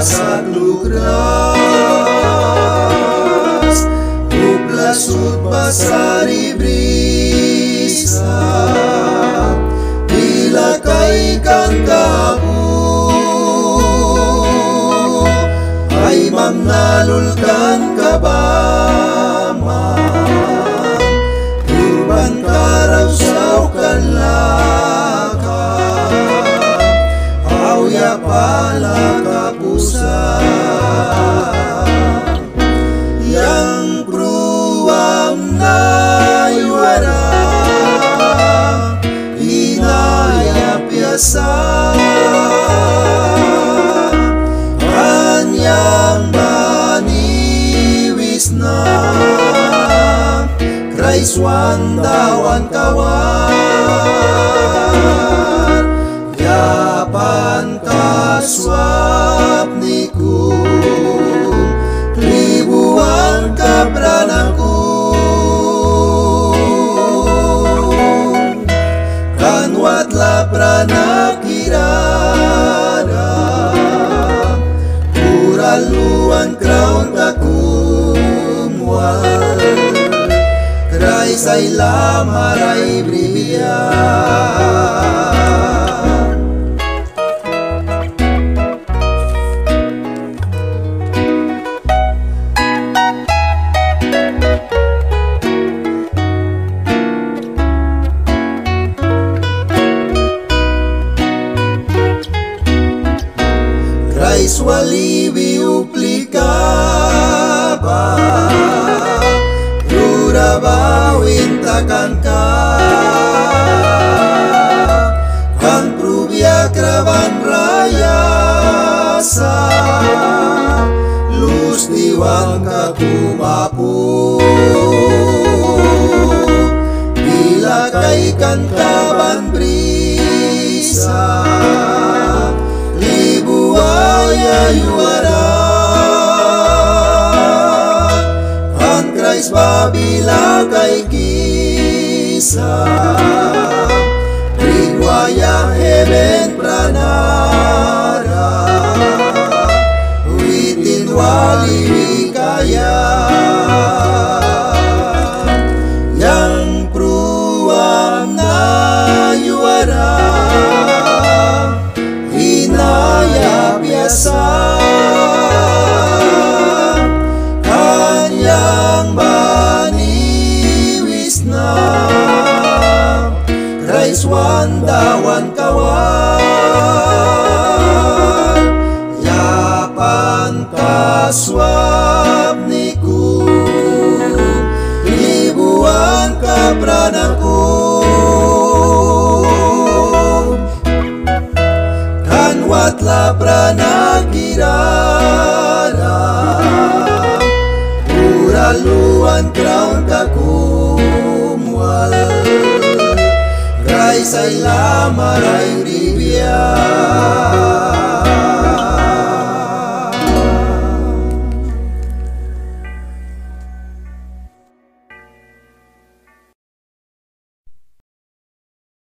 saklukras, uplasud basari brisa, bila kaikan kabu, ay mamnalulkan kabama, turban karawsaw kanlaka, awya pala kapusa, yang pruwam na yuara, inaya piasa, kanyang bani wisna, Kraiswan dawan kawan, yapan kaswap niku, libuan kabranaku, kanwatla pranakirana, puraluan kraun kakumwal, Kraisay lamaray bribiyan. Kraiswaliwi uplikaba, rurabawin takan ka, kang prubya kraban rayasa, lus diwan kakumapu, bila kaikan kaban brisa, libuaya yuara, kan Krais babila kay kisa, rigwaya heben pranara, witin wali kaya, yang pruwam na yuara, inaya biasa, kanyang bani wisna, Kraiswan dawan kawan, yapan kaswap niku, libuan kabranaku, kanwatla pranakirana, puraluan kraun kakumwal, Kraisay lamaray bribiyan.